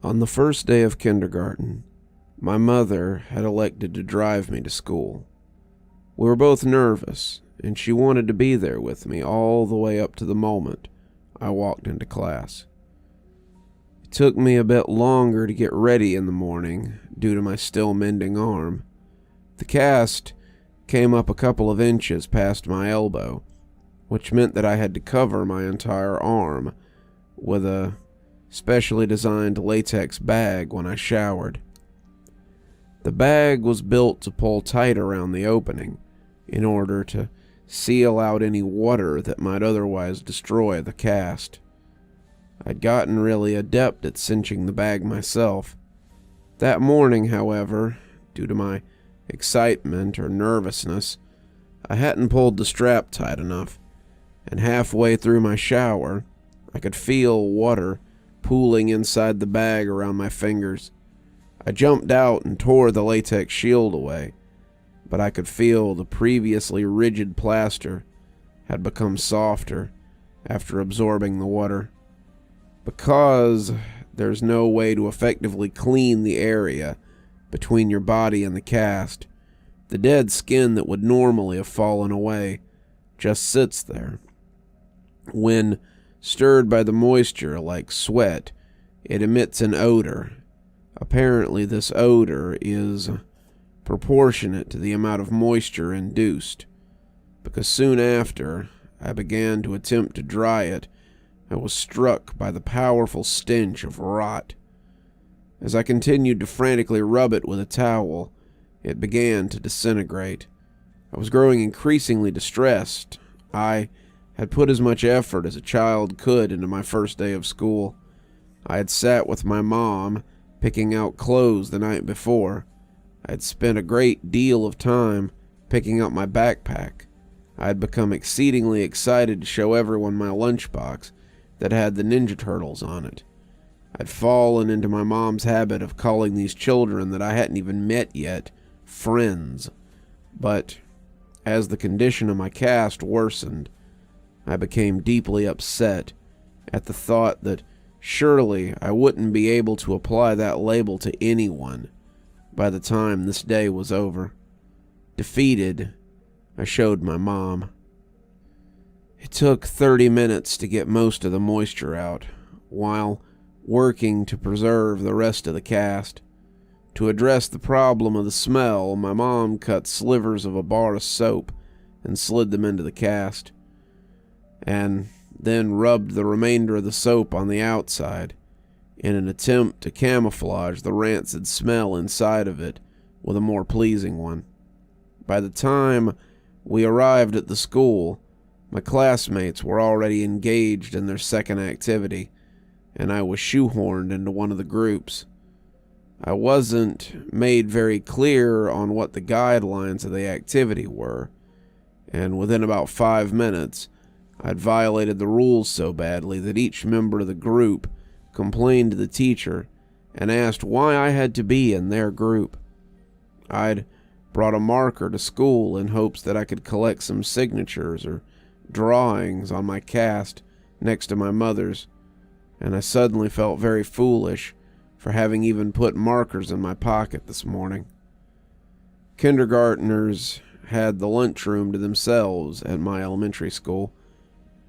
On the first day of kindergarten, my mother had elected to drive me to school. We were both nervous, and she wanted to be there with me all the way up to the moment I walked into class. It took me a bit longer to get ready in the morning due to my still mending arm. The cast came up a couple of inches past my elbow, which meant that I had to cover my entire arm with a specially designed latex bag when I showered. The bag was built to pull tight around the opening in order to seal out any water that might otherwise destroy the cast. I'd gotten really adept at cinching the bag myself. That morning, however, due to my excitement or nervousness, I hadn't pulled the strap tight enough, and halfway through my shower, I could feel water pooling inside the bag around my fingers. I jumped out and tore the latex shield away, but I could feel the previously rigid plaster had become softer after absorbing the water. Because there's no way to effectively clean the area between your body and the cast, the dead skin that would normally have fallen away just sits there. When stirred by the moisture like sweat, it emits an odor. Apparently, this odor is proportionate to the amount of moisture induced, because soon after I began to attempt to dry it, I was struck by the powerful stench of rot. As I continued to frantically rub it with a towel, it began to disintegrate. I was growing increasingly distressed. I had put as much effort as a child could into my first day of school. I had sat with my mom, picking out clothes the night before. I had spent a great deal of time picking up my backpack. I had become exceedingly excited to show everyone my lunchbox that had the Ninja Turtles on it. I'd fallen into my mom's habit of calling these children that I hadn't even met yet friends. But as the condition of my cast worsened, I became deeply upset at the thought that surely I wouldn't be able to apply that label to anyone by the time this day was over. Defeated, I showed my mom. It took 30 minutes to get most of the moisture out, while working to preserve the rest of the cast. To address the problem of the smell, my mom cut slivers of a bar of soap and slid them into the cast, and then rubbed the remainder of the soap on the outside in an attempt to camouflage the rancid smell inside of it with a more pleasing one. By the time we arrived at the school, my classmates were already engaged in their second activity, and I was shoehorned into one of the groups. I wasn't made very clear on what the guidelines of the activity were, and within about 5 minutes, I'd violated the rules so badly that each member of the group complained to the teacher and asked why I had to be in their group. I'd brought a marker to school in hopes that I could collect some signatures or drawings on my cast next to my mother's, and I suddenly felt very foolish for having even put markers in my pocket this morning. Kindergartners had the lunchroom to themselves at my elementary school,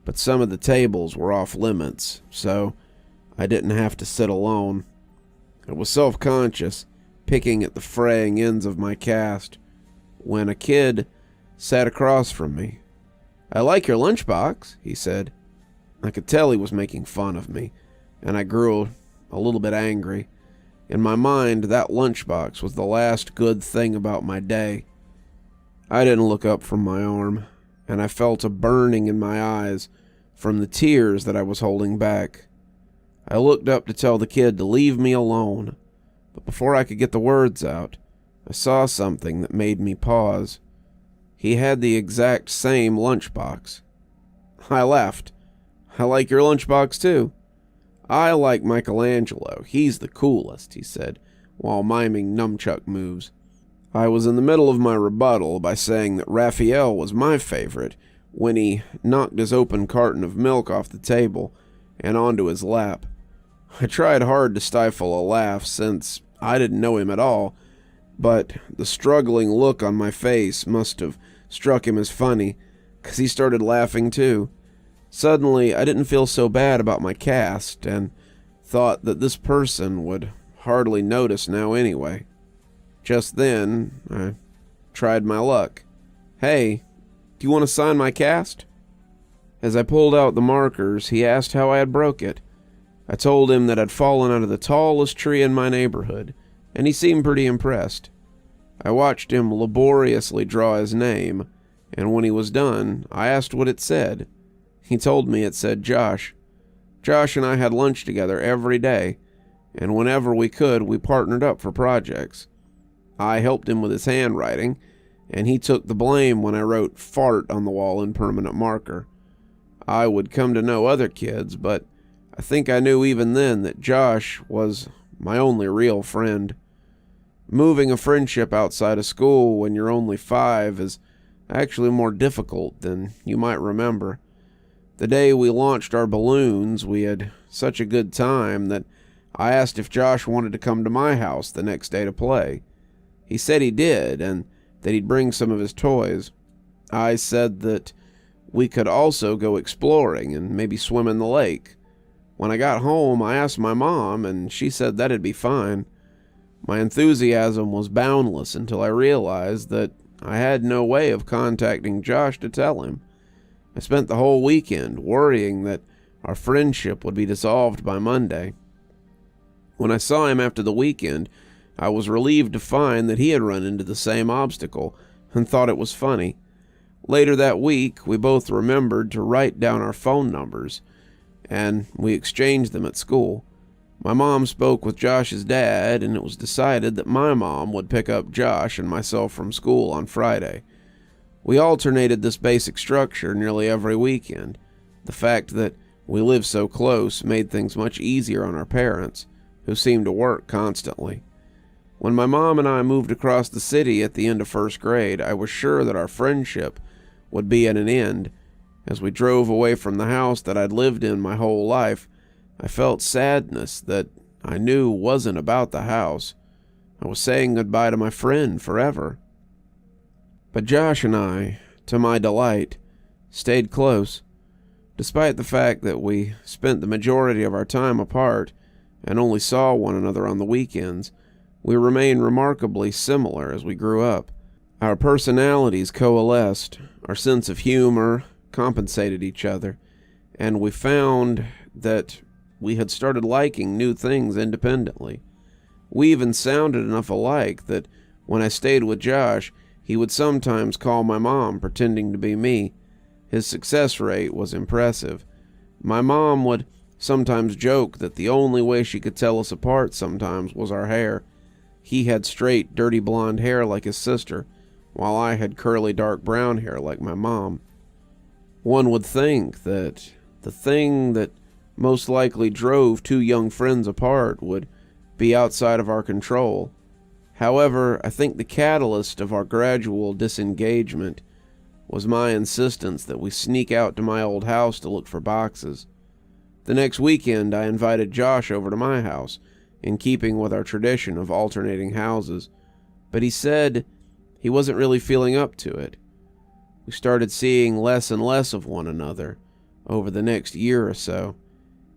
but some of the tables were off limits, so I didn't have to sit alone. I was self-conscious, picking at the fraying ends of my cast, when a kid sat across from me. "I like your lunchbox," he said. I could tell he was making fun of me, and I grew a little bit angry. In my mind, that lunchbox was the last good thing about my day. I didn't look up from my arm, and I felt a burning in my eyes from the tears that I was holding back. I looked up to tell the kid to leave me alone, but before I could get the words out, I saw something that made me pause. He had the exact same lunchbox. I laughed. "I like your lunchbox too." "I like Michelangelo. He's the coolest," he said, while miming nunchuck moves. I was in the middle of my rebuttal by saying that Raphael was my favorite when he knocked his open carton of milk off the table and onto his lap. I tried hard to stifle a laugh since I didn't know him at all, but the struggling look on my face must have struck him as funny, 'cause he started laughing too. Suddenly, I didn't feel so bad about my cast, and thought that this person would hardly notice now anyway. Just then, I tried my luck. "Hey, do you want to sign my cast?" As I pulled out the markers, he asked how I had broke it. I told him that I'd fallen out of the tallest tree in my neighborhood, and he seemed pretty impressed. I watched him laboriously draw his name, and when he was done, I asked what it said. He told me it said Josh. Josh and I had lunch together every day, and whenever we could, we partnered up for projects. I helped him with his handwriting, and he took the blame when I wrote fart on the wall in permanent marker. I would come to know other kids, but I think I knew even then that Josh was my only real friend. Moving a friendship outside of school when you're only 5 is actually more difficult than you might remember. The day we launched our balloons, we had such a good time that I asked if Josh wanted to come to my house the next day to play. He said he did, and that he'd bring some of his toys. I said that we could also go exploring and maybe swim in the lake. When I got home, I asked my mom, and she said that'd be fine. My enthusiasm was boundless until I realized that I had no way of contacting Josh to tell him. I spent the whole weekend worrying that our friendship would be dissolved by Monday. When I saw him after the weekend, I was relieved to find that he had run into the same obstacle and thought it was funny. Later that week, we both remembered to write down our phone numbers, and we exchanged them at school. My mom spoke with Josh's dad, and it was decided that my mom would pick up Josh and myself from school on Friday. We alternated this basic structure nearly every weekend. The fact that we lived so close made things much easier on our parents, who seemed to work constantly. When my mom and I moved across the city at the end of first grade, I was sure that our friendship would be at an end. As we drove away from the house that I'd lived in my whole life, I felt sadness that I knew wasn't about the house. I was saying goodbye to my friend forever. But Josh and I, to my delight, stayed close. Despite the fact that we spent the majority of our time apart and only saw one another on the weekends, we remained remarkably similar as we grew up. Our personalities coalesced, our sense of humor compensated each other, and we found that we had started liking new things independently. We even sounded enough alike that when I stayed with Josh, he would sometimes call my mom pretending to be me. His success rate was impressive. My mom would sometimes joke that the only way she could tell us apart sometimes was our hair. He had straight, dirty blonde hair like his sister, while I had curly, dark brown hair like my mom. One would think that the thing that most likely drove two young friends apart would be outside of our control. However, I think the catalyst of our gradual disengagement was my insistence that we sneak out to my old house to look for boxes. The next weekend, I invited Josh over to my house, in keeping with our tradition of alternating houses, but he said he wasn't really feeling up to it. We started seeing less and less of one another over the next year or so.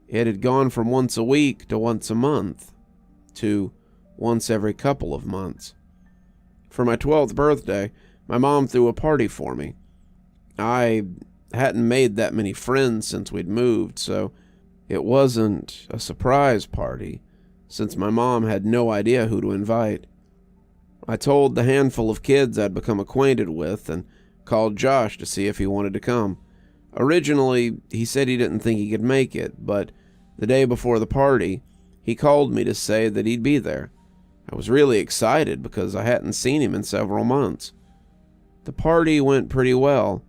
It had gone from once a week to once a month to once every couple of months. For my 12th birthday, my mom threw a party for me. I hadn't made that many friends since we'd moved, so it wasn't a surprise party, since my mom had no idea who to invite. I told the handful of kids I'd become acquainted with and called Josh to see if he wanted to come. Originally, he said he didn't think he could make it, but the day before the party, he called me to say that he'd be there. I was really excited because I hadn't seen him in several months. The party went pretty well.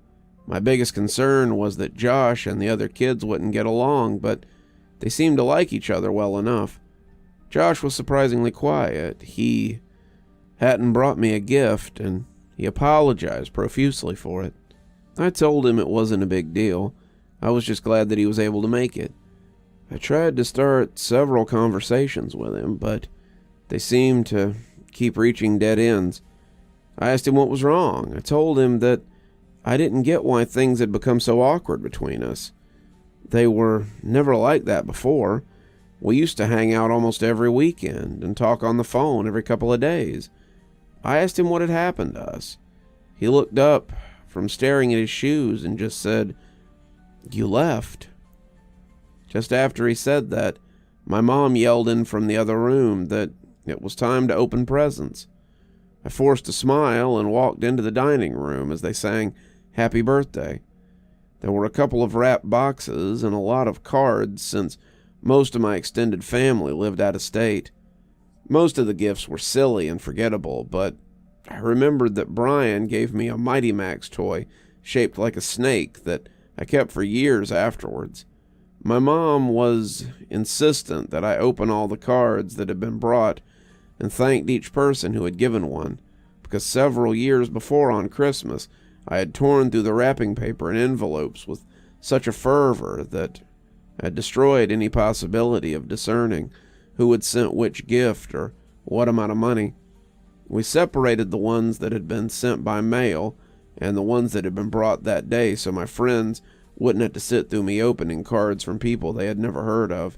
My biggest concern was that Josh and the other kids wouldn't get along, but they seemed to like each other well enough. Josh was surprisingly quiet. He hadn't brought me a gift, and he apologized profusely for it. I told him it wasn't a big deal. I was just glad that he was able to make it. I tried to start several conversations with him, but they seemed to keep reaching dead ends. I asked him what was wrong. I told him that I didn't get why things had become so awkward between us. They were never like that before. We used to hang out almost every weekend and talk on the phone every couple of days. I asked him what had happened to us. He looked up from staring at his shoes and just said, "You left." Just after he said that, my mom yelled in from the other room that it was time to open presents. I forced a smile and walked into the dining room as they sang "Happy Birthday." There were a couple of wrapped boxes and a lot of cards since most of my extended family lived out of state. Most of the gifts were silly and forgettable, but I remembered that Brian gave me a Mighty Max toy shaped like a snake that I kept for years afterwards. My mom was insistent that I open all the cards that had been brought and thanked each person who had given one, because several years before on Christmas, I had torn through the wrapping paper and envelopes with such a fervor that I had destroyed any possibility of discerning who had sent which gift or what amount of money. We separated the ones that had been sent by mail and the ones that had been brought that day so my friends wouldn't have to sit through me opening cards from people they had never heard of.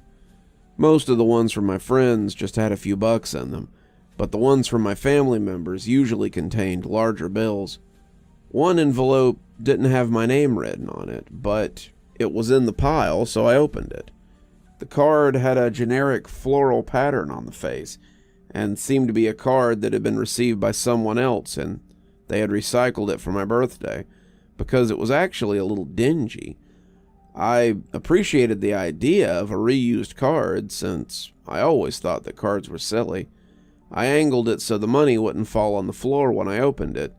Most of the ones from my friends just had a few bucks in them, but the ones from my family members usually contained larger bills. One envelope didn't have my name written on it, but it was in the pile, so I opened it. The card had a generic floral pattern on the face, and seemed to be a card that had been received by someone else, and they had recycled it for my birthday, because it was actually a little dingy. I appreciated the idea of a reused card, since I always thought that cards were silly. I angled it so the money wouldn't fall on the floor when I opened it,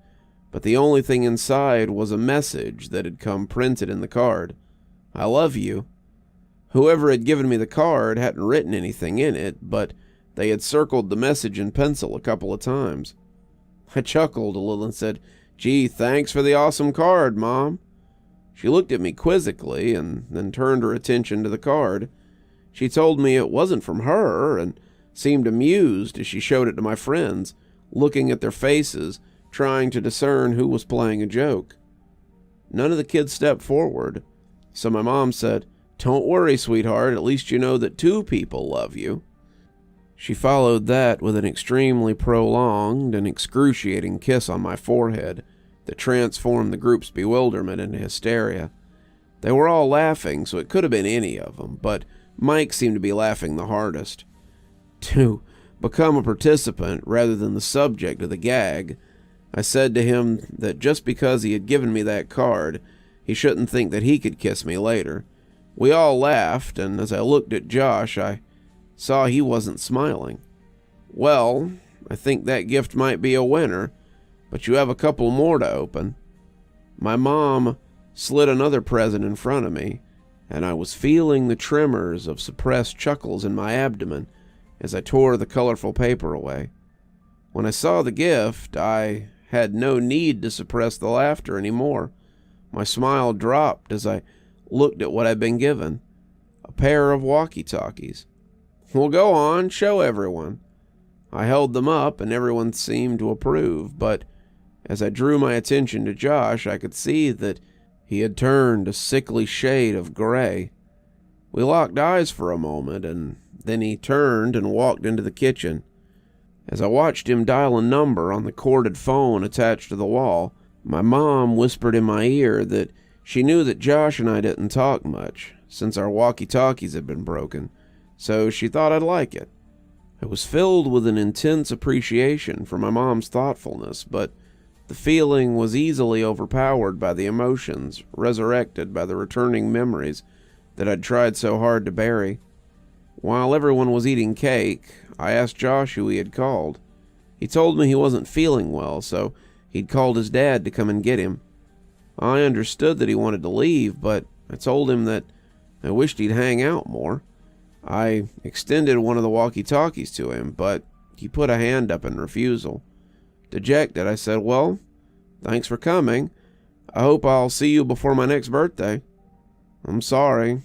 but the only thing inside was a message that had come printed in the card. "I love you." Whoever had given me the card hadn't written anything in it, but they had circled the message in pencil a couple of times. I chuckled a little and said, "Gee, thanks for the awesome card, Mom." She looked at me quizzically and then turned her attention to the card. She told me it wasn't from her and seemed amused as she showed it to my friends, looking at their faces, trying to discern who was playing a joke. None of the kids stepped forward, so my mom said, "Don't worry, sweetheart, at least you know that 2 people love you." She followed that with an extremely prolonged and excruciating kiss on my forehead that transformed the group's bewilderment into hysteria. They were all laughing, so it could have been any of them, but Mike seemed to be laughing the hardest. To become a participant rather than the subject of the gag, I said to him that just because he had given me that card, he shouldn't think that he could kiss me later. We all laughed, and as I looked at Josh, I saw he wasn't smiling. "Well, I think that gift might be a winner, but you have a couple more to open." My mom slid another present in front of me, and I was feeling the tremors of suppressed chuckles in my abdomen as I tore the colorful paper away. When I saw the gift, I had no need to suppress the laughter anymore. My smile dropped as I looked at what I'd been given. A pair of walkie-talkies. "Well, go on, show everyone." I held them up, and everyone seemed to approve, but as I drew my attention to Josh, I could see that he had turned a sickly shade of gray. We locked eyes for a moment, and then he turned and walked into the kitchen. As I watched him dial a number on the corded phone attached to the wall, my mom whispered in my ear that she knew that Josh and I didn't talk much, since our walkie-talkies had been broken, so she thought I'd like it. I was filled with an intense appreciation for my mom's thoughtfulness, but the feeling was easily overpowered by the emotions resurrected by the returning memories that I'd tried so hard to bury. While everyone was eating cake, I asked Josh who he had called. He told me he wasn't feeling well, so he'd called his dad to come and get him. I understood that he wanted to leave, but I told him that I wished he'd hang out more. I extended one of the walkie-talkies to him, but he put a hand up in refusal. Dejected, I said, "Well, thanks for coming. I hope I'll see you before my next birthday." "I'm sorry.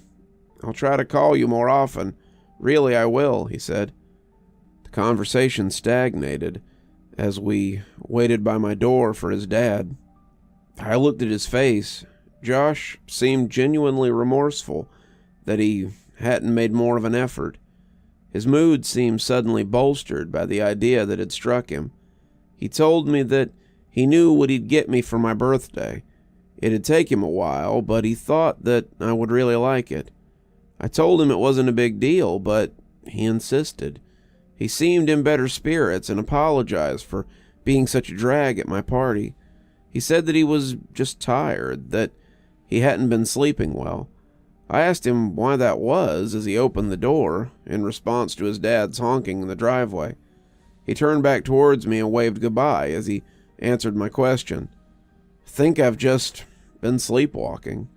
I'll try to call you more often. Really, I will, he said. The conversation stagnated as we waited by my door for his dad. I looked at his face. Josh seemed genuinely remorseful that he hadn't made more of an effort. His mood seemed suddenly bolstered by the idea that had struck him. He told me that he knew what he'd get me for my birthday. It'd take him a while, but he thought that I would really like it. I told him it wasn't a big deal, but he insisted. He seemed in better spirits and apologized for being such a drag at my party. He said that he was just tired, that he hadn't been sleeping well. I asked him why that was as he opened the door in response to his dad's honking in the driveway. He turned back towards me and waved goodbye as he answered my question. I think I've just been sleepwalking.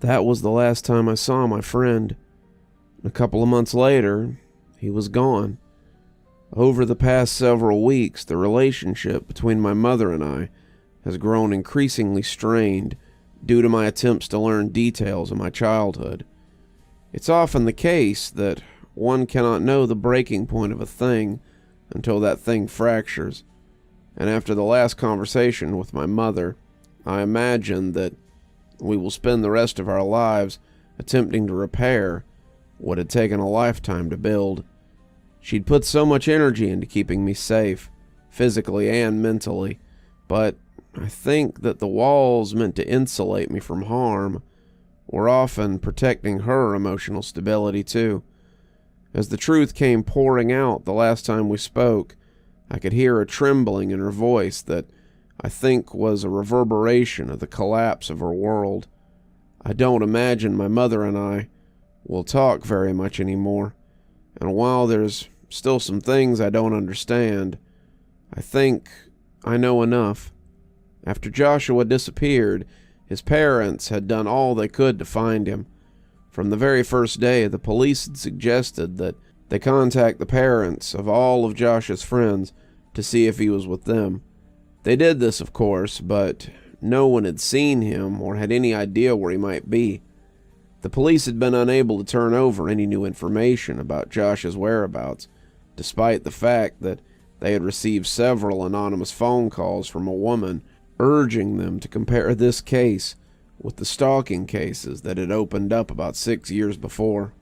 That was the last time I saw my friend. A couple of months later, he was gone. Over the past several weeks, the relationship between my mother and I has grown increasingly strained due to my attempts to learn details of my childhood. It's often the case that one cannot know the breaking point of a thing until that thing fractures. And after the last conversation with my mother, I imagine that we will spend the rest of our lives attempting to repair what had taken a lifetime to build. She'd put so much energy into keeping me safe, physically and mentally, but I think that the walls meant to insulate me from harm were often protecting her emotional stability too. As the truth came pouring out the last time we spoke, I could hear a trembling in her voice that I think was a reverberation of the collapse of her world. I don't imagine my mother and I will talk very much anymore, and while there's still some things I don't understand, I think I know enough. After Joshua disappeared, his parents had done all they could to find him. From the very first day, the police had suggested that they contact the parents of all of Josh's friends to see if he was with them. They did this, of course, but no one had seen him or had any idea where he might be. The police had been unable to turn over any new information about Josh's whereabouts, despite the fact that they had received several anonymous phone calls from a woman urging them to compare this case with the stalking cases that had opened up about 6 years before.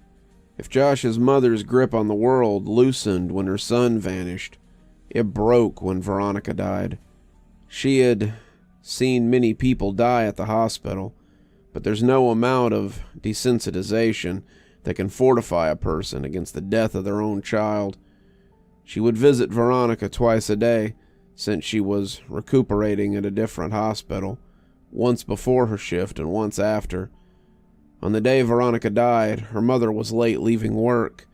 If Josh's mother's grip on the world loosened when her son vanished, it broke when Veronica died. She had seen many people die at the hospital, but there's no amount of desensitization that can fortify a person against the death of their own child. She would visit Veronica twice a day, since she was recuperating at a different hospital, once before her shift and once after. On the day Veronica died, her mother was late leaving work,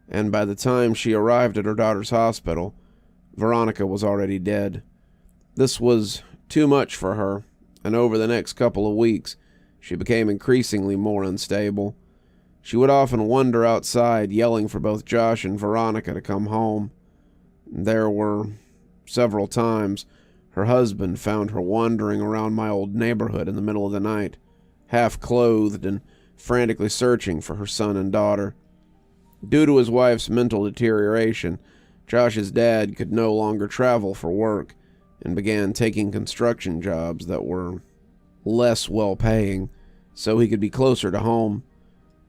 and by the time she arrived at her daughter's hospital, Veronica was already dead. This was too much for her, and over the next couple of weeks, she became increasingly more unstable. She would often wander outside, yelling for both Josh and Veronica to come home. There were several times her husband found her wandering around my old neighborhood in the middle of the night, half-clothed and frantically searching for her son and daughter. Due to his wife's mental deterioration, Josh's dad could no longer travel for work and began taking construction jobs that were less well-paying so he could be closer to home.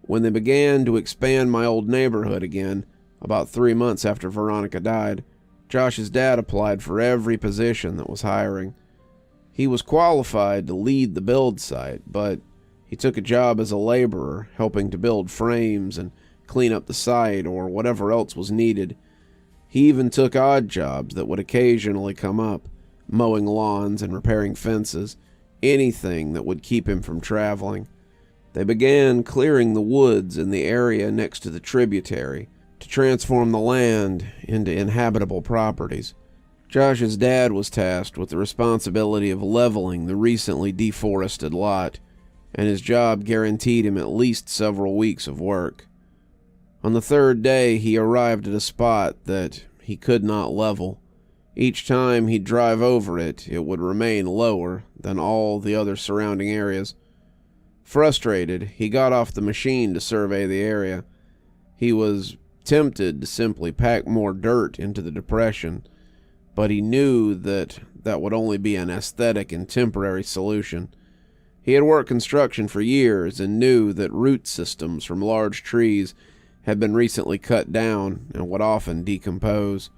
When they began to expand my old neighborhood again, about 3 months after Veronica died, Josh's dad applied for every position that was hiring. He was qualified to lead the build site, but he took a job as a laborer, helping to build frames and clean up the site or whatever else was needed. He even took odd jobs that would occasionally come up, mowing lawns and repairing fences, anything that would keep him from traveling. They began clearing the woods in the area next to the tributary to transform the land into inhabitable properties. Josh's dad was tasked with the responsibility of leveling the recently deforested lot, and his job guaranteed him at least several weeks of work. On the third day, he arrived at a spot that he could not level. Each time he'd drive over it, it would remain lower than all the other surrounding areas. Frustrated, he got off the machine to survey the area. He was tempted to simply pack more dirt into the depression, but he knew that that would only be an aesthetic and temporary solution. He had worked construction for years and knew that root systems from large trees had been recently cut down and would often decompose,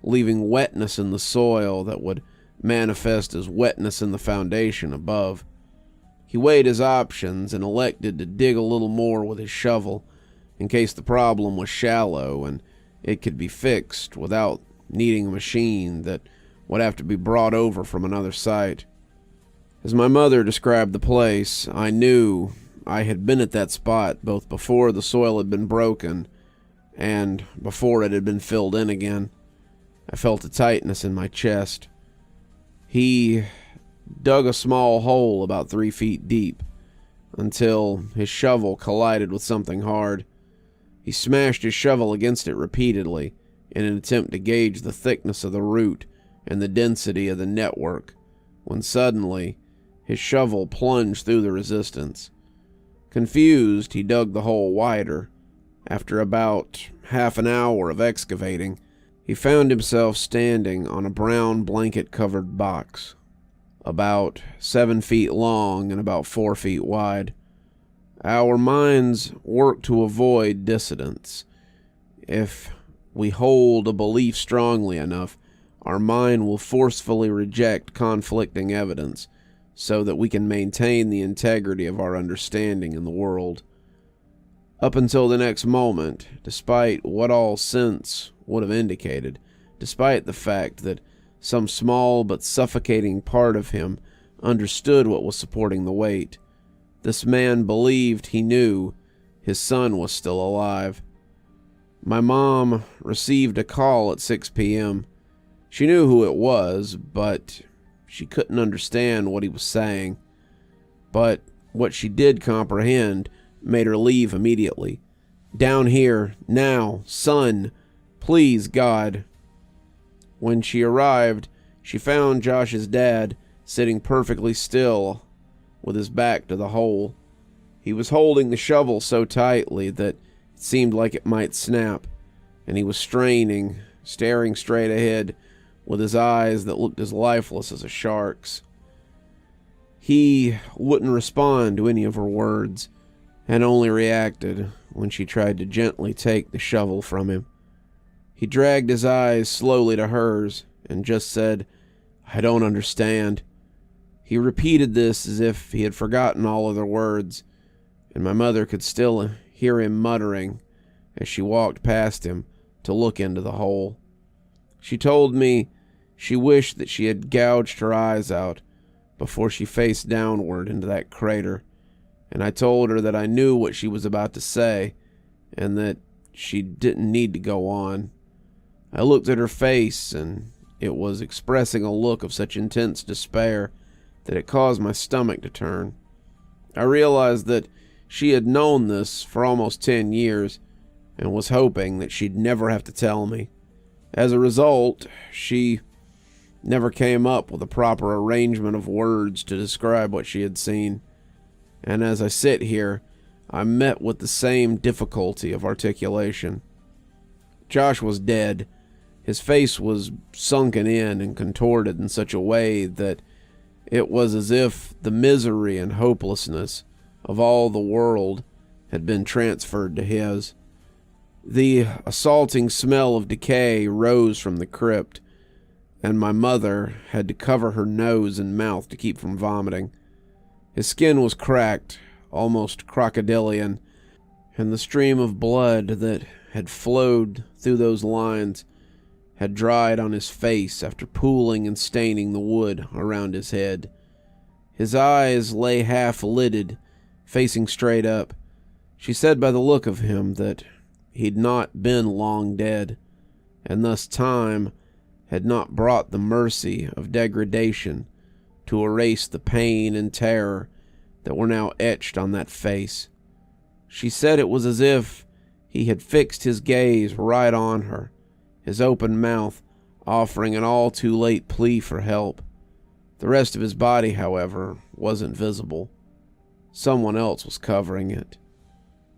leaving wetness in the soil that would manifest as wetness in the foundation above. He weighed his options and elected to dig a little more with his shovel in case the problem was shallow and it could be fixed without needing a machine that would have to be brought over from another site. As my mother described the place, I knew I had been at that spot both before the soil had been broken and before it had been filled in again. I felt a tightness in my chest. He dug a small hole about 3 feet deep until his shovel collided with something hard. He smashed his shovel against it repeatedly in an attempt to gauge the thickness of the root and the density of the network, when suddenly his shovel plunged through the resistance. Confused, he dug the hole wider. After about half an hour of excavating, he found himself standing on a brown blanket-covered box, about 7 feet long and about 4 feet wide. Our minds work to avoid dissonance. If we hold a belief strongly enough, our mind will forcefully reject conflicting evidence so that we can maintain the integrity of our understanding in the world. Up until the next moment, despite what all sense would have indicated, despite the fact that some small but suffocating part of him understood what was supporting the weight, this man believed he knew his son was still alive. My mom received a call at 6 p.m. She knew who it was, but she couldn't understand what he was saying. But what she did comprehend made her leave immediately. "Down here, now, son, please, God." When she arrived, she found Josh's dad sitting perfectly still with his back to the hole. He was holding the shovel so tightly that it seemed like it might snap, and he was straining, staring straight ahead with his eyes that looked as lifeless as a shark's. He wouldn't respond to any of her words, and only reacted when she tried to gently take the shovel from him. He dragged his eyes slowly to hers and just said, "I don't understand." He repeated this as if he had forgotten all other words, and my mother could still hear him muttering as she walked past him to look into the hole. She told me she wished that she had gouged her eyes out before she faced downward into that crater, and I told her that I knew what she was about to say and that she didn't need to go on. I looked at her face, and it was expressing a look of such intense despair that it caused my stomach to turn. I realized that she had known this for almost 10 years and was hoping that she'd never have to tell me. As a result, she never came up with a proper arrangement of words to describe what she had seen. And as I sit here, I'm met with the same difficulty of articulation. Josh was dead. His face was sunken in and contorted in such a way that it was as if the misery and hopelessness of all the world had been transferred to his. The assaulting smell of decay rose from the crypt, and my mother had to cover her nose and mouth to keep from vomiting. His skin was cracked, almost crocodilian, and the stream of blood that had flowed through those lines had dried on his face after pooling and staining the wood around his head. His eyes lay half-lidded, facing straight up. She said by the look of him that he'd not been long dead, and thus time had not brought the mercy of degradation to erase the pain and terror that were now etched on that face. She said it was as if he had fixed his gaze right on her, his open mouth offering an all-too-late plea for help. The rest of his body, however, wasn't visible. someone else was covering it.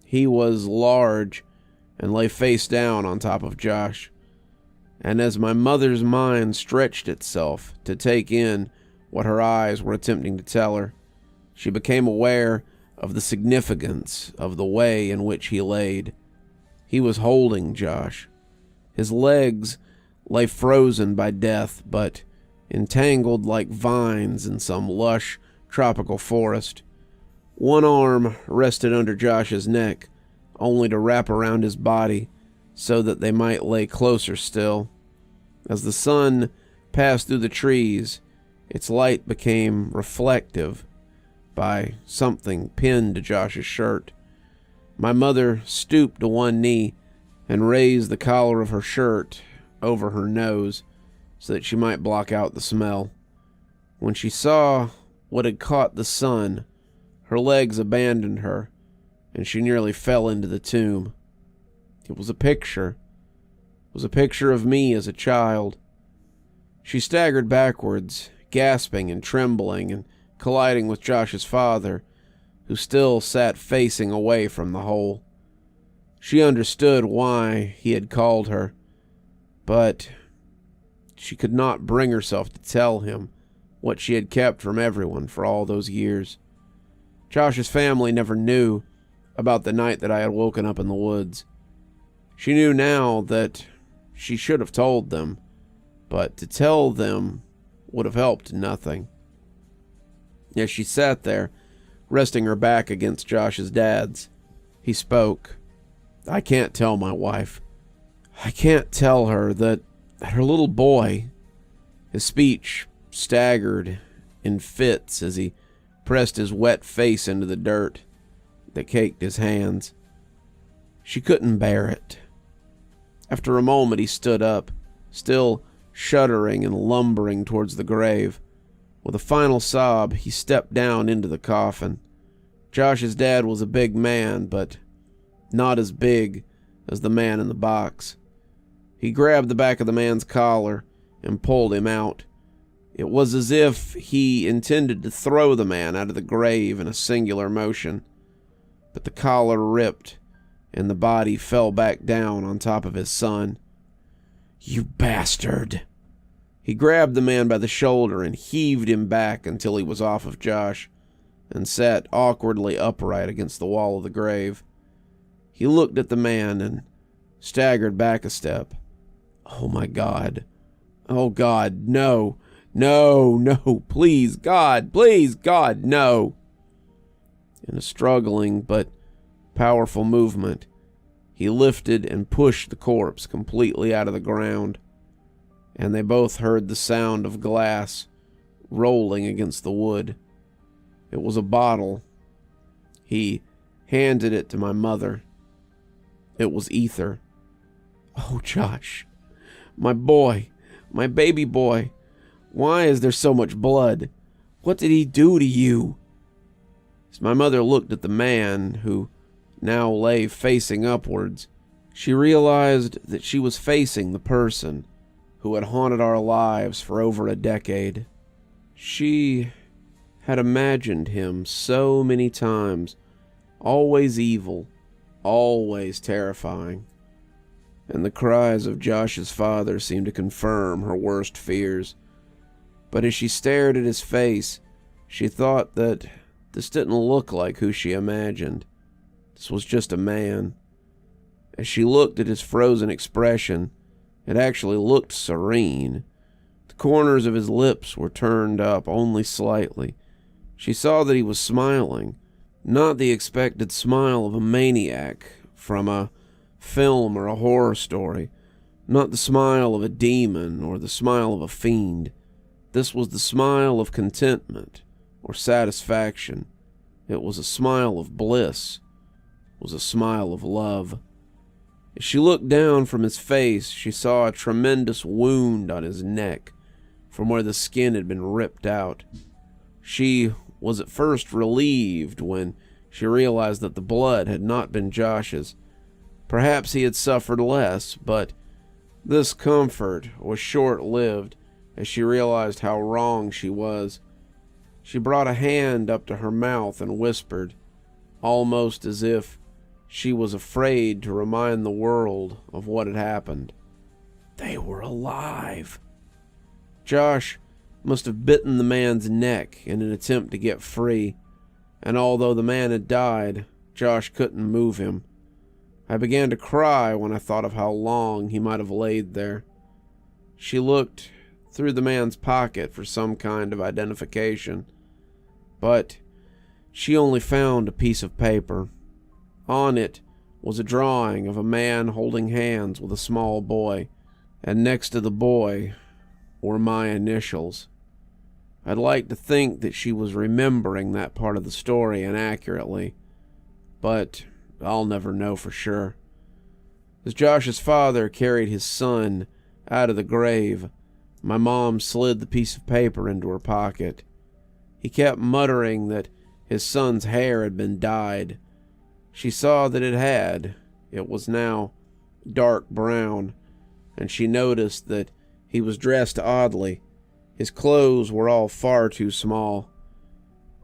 He was large and lay face down on top of Josh. And as my mother's mind stretched itself to take in what her eyes were attempting to tell her, she became aware of the significance of the way in which he laid. He was holding Josh. His legs lay frozen by death, but entangled like vines in some lush tropical forest. One arm rested under Josh's neck, only to wrap around his body so that they might lay closer still. As the sun passed through the trees, its light became reflective by something pinned to Josh's shirt. My mother stooped to one knee and raised the collar of her shirt over her nose so that she might block out the smell. When she saw what had caught the sun, her legs abandoned her, and she nearly fell into the tomb. It was a picture. It was a picture of me as a child. She staggered backwards, gasping and trembling and colliding with Josh's father, who still sat facing away from the hole. She understood why he had called her, but she could not bring herself to tell him what she had kept from everyone for all those years. Josh's family never knew about the night that I had woken up in the woods. She knew now that she should have told them, but to tell them would have helped nothing. As she sat there, resting her back against Josh's dad's, he spoke. I can't tell my wife. I can't tell her that her little boy... His speech staggered in fits as he pressed his wet face into the dirt that caked his hands. She couldn't bear it. After a moment he stood up, still shuddering and lumbering towards the grave. With a final sob, he stepped down into the coffin. Josh's dad was a big man, but not as big as the man in the box. He grabbed the back of the man's collar and pulled him out. It was as if he intended to throw the man out of the grave in a singular motion. But the collar ripped, and the body fell back down on top of his son. You bastard! He grabbed the man by the shoulder and heaved him back until he was off of Josh, and sat awkwardly upright against the wall of the grave. He looked at the man and staggered back a step. Oh my God. Oh God, no. No, no, please God, no. In a struggling but powerful movement, he lifted and pushed the corpse completely out of the ground, and they both heard the sound of glass rolling against the wood. It was a bottle. He handed it to my mother. It was ether. Oh, Josh, my boy, my baby boy, why is there so much blood? What did he do to you? As my mother looked at the man, who now lay facing upwards, she realized that she was facing the person who had haunted our lives for over a decade. She had imagined him so many times, always evil, always terrifying. And the cries of Josh's father seemed to confirm her worst fears. But as she stared at his face, she thought that this didn't look like who she imagined. This was just a man. As she looked at his frozen expression, it actually looked serene. The corners of his lips were turned up only slightly. She saw that he was smiling, not the expected smile of a maniac from a film or a horror story, not the smile of a demon or the smile of a fiend. This was the smile of contentment or satisfaction. It was a smile of bliss. It was a smile of love. As she looked down from his face, she saw a tremendous wound on his neck from where the skin had been ripped out. She was at first relieved when she realized that the blood had not been Josh's. Perhaps he had suffered less, but this comfort was short-lived as she realized how wrong she was. She brought a hand up to her mouth and whispered, almost as if she was afraid to remind the world of what had happened. They were alive. Josh must have bitten the man's neck in an attempt to get free, and although the man had died, Josh couldn't move him. I began to cry when I thought of how long he might have laid there. She looked through the man's pocket for some kind of identification, but she only found a piece of paper. On it was a drawing of a man holding hands with a small boy, and next to the boy were my initials. I'd like to think that she was remembering that part of the story inaccurately, but I'll never know for sure. As Josh's father carried his son out of the grave, my mom slid the piece of paper into her pocket. He kept muttering that his son's hair had been dyed. She saw that it had. It was now dark brown, and she noticed that he was dressed oddly. His clothes were all far too small.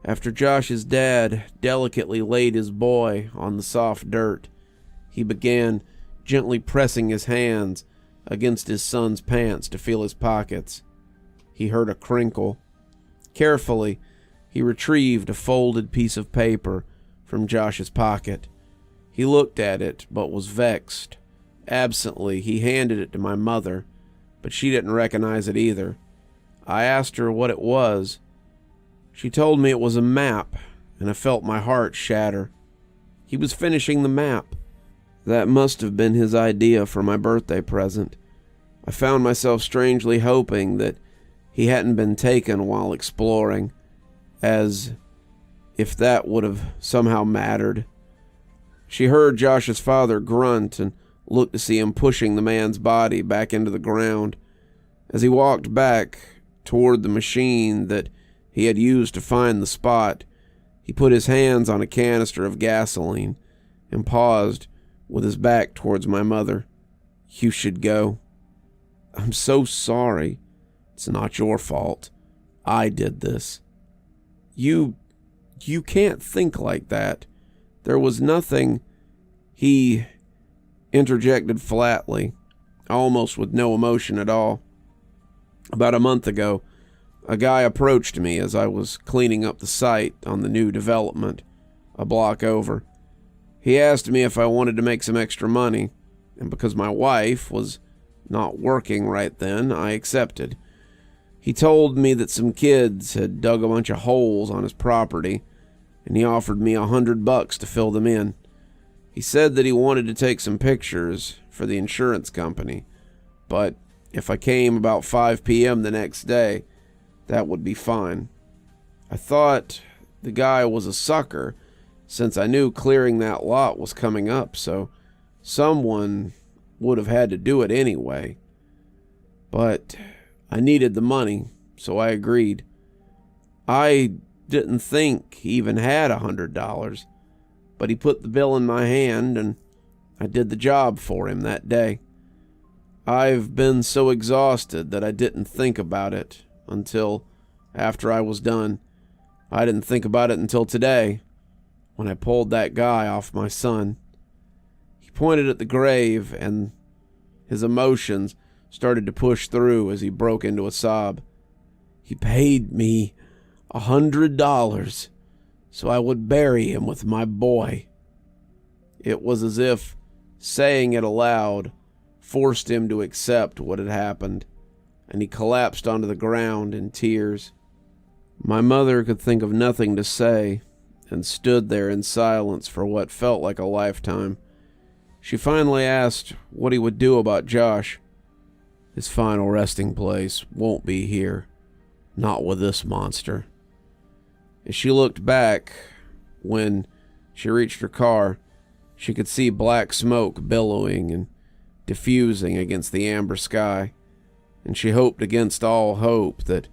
After Josh's dad delicately laid his boy on the soft dirt, he began gently pressing his hands against his son's pants to feel his pockets. He heard a crinkle. Carefully, he retrieved a folded piece of paper from Josh's pocket. He looked at it, but was vexed. Absently, he handed it to my mother, but she didn't recognize it either. I asked her what it was. She told me it was a map, and I felt my heart shatter. He was finishing the map. That must have been his idea for my birthday present. I found myself strangely hoping that he hadn't been taken while exploring, as if that would have somehow mattered. She heard Josh's father grunt and looked to see him pushing the man's body back into the ground. As he walked back toward the machine that he had used to find the spot, he put his hands on a canister of gasoline and paused with his back towards my mother. You should go. I'm so sorry. It's not your fault. I did this. You can't think like that. There was nothing. He interjected flatly, almost with no emotion at all. About a month ago, a guy approached me as I was cleaning up the site on the new development a block over. He asked me if I wanted to make some extra money, and because my wife was not working right then, I accepted. He told me that some kids had dug a bunch of holes on his property, and he offered me $100 to fill them in. He said that he wanted to take some pictures for the insurance company, but if I came about 5 p.m. the next day, that would be fine. I thought the guy was a sucker, since I knew clearing that lot was coming up, so someone would have had to do it anyway. But I needed the money, so I agreed. I didn't think he even had $100, but he put the bill in my hand, and I did the job for him that day. I've been so exhausted that I didn't think about it until after I was done. I didn't think about it until today, when I pulled that guy off my son. He pointed at the grave, and his emotions started to push through as he broke into a sob. He paid me $100 so I would bury him with my boy. It was as if saying it aloud forced him to accept what had happened, and he collapsed onto the ground in tears. My mother could think of nothing to say and stood there in silence for what felt like a lifetime. She finally asked what he would do about Josh. His final resting place won't be here, not with this monster. As she looked back, when she reached her car, she could see black smoke billowing and diffusing against the amber sky, and she hoped against all hope that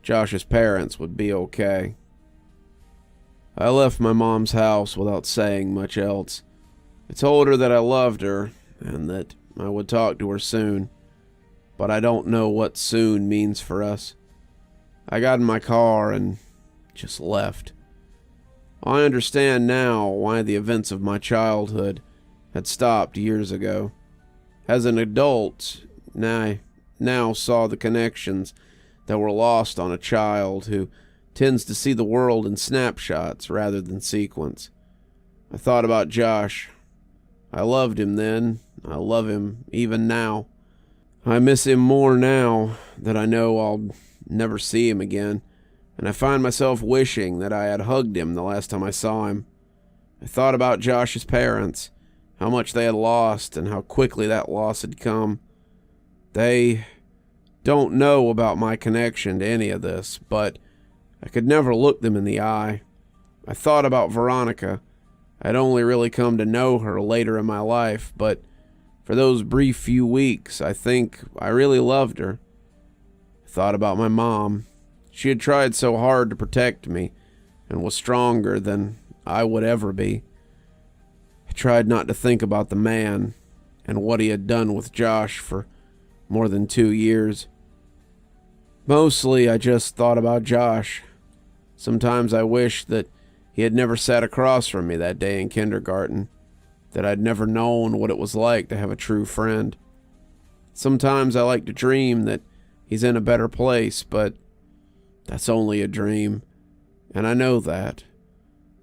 Josh's parents would be okay. I left my mom's house without saying much else. I told her that I loved her and that I would talk to her soon, but I don't know what soon means for us. I got in my car and just left. I understand now why the events of my childhood had stopped years ago. As an adult, I now saw the connections that were lost on a child who tends to see the world in snapshots rather than sequence. I thought about Josh. I loved him then. I love him even now. I miss him more now that I know I'll never see him again, and I find myself wishing that I had hugged him the last time I saw him. I thought about Josh's parents, how much they had lost and how quickly that loss had come. They don't know about my connection to any of this, but I could never look them in the eye. I thought about Veronica. I'd only really come to know her later in my life, but for those brief few weeks, I think I really loved her. I thought about my mom. She had tried so hard to protect me and was stronger than I would ever be. I tried not to think about the man and what he had done with Josh for more than 2 years. Mostly, I just thought about Josh. Sometimes I wished that he had never sat across from me that day in kindergarten, that I'd never known what it was like to have a true friend. Sometimes I like to dream that he's in a better place, but that's only a dream, and I know that.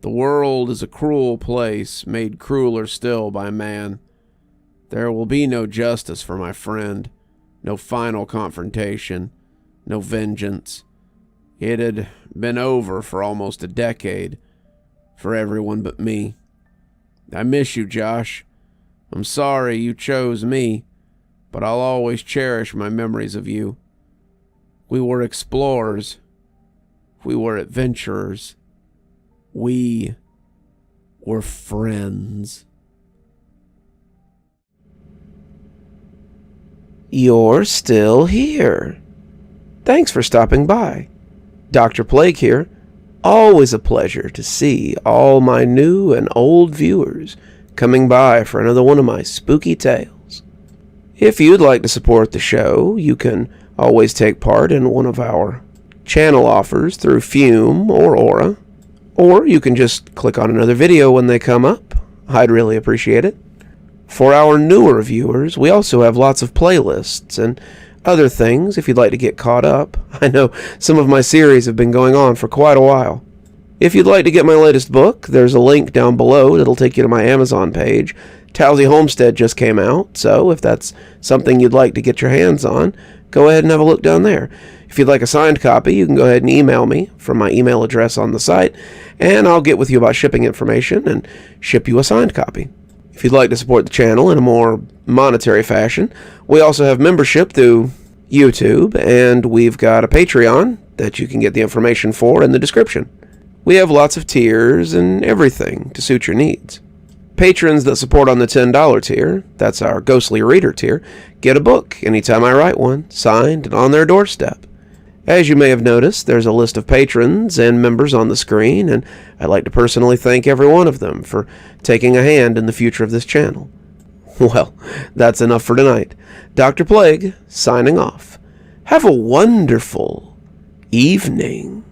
The world is a cruel place, made crueler still by man. There will be no justice for my friend, no final confrontation, no vengeance. It had been over for almost a decade, for everyone but me. I miss you, Josh. I'm sorry you chose me, but I'll always cherish my memories of you. We were explorers. We were adventurers. We were friends. You're still here. Thanks for stopping by. Dr. Plague here. Always a pleasure to see all my new and old viewers coming by for another one of my spooky tales. If you'd like to support the show, you can always take part in one of our channel offers through Fume or Aura, or you can just click on another video when they come up. I'd really appreciate it. For our newer viewers, we also have lots of playlists and other things if you'd like to get caught up. I know some of my series have been going on for quite a while. If you'd like to get my latest book, there's a link down below that'll take you to my Amazon page. Towesey Homestead just came out, so if that's something you'd like to get your hands on, go ahead and have a look down there. If you'd like a signed copy, you can go ahead and email me from my email address on the site, and I'll get with you about shipping information and ship you a signed copy. If you'd like to support the channel in a more monetary fashion, we also have membership through YouTube, and we've got a Patreon that you can get the information for in the description. We have lots of tiers and everything to suit your needs. Patrons that support on the $10 tier, that's our Ghostly Reader tier, get a book anytime I write one, signed and on their doorstep. As you may have noticed, there's a list of patrons and members on the screen, and I'd like to personally thank every one of them for taking a hand in the future of this channel. Well, that's enough for tonight. Dr. Plague, signing off. Have a wonderful evening.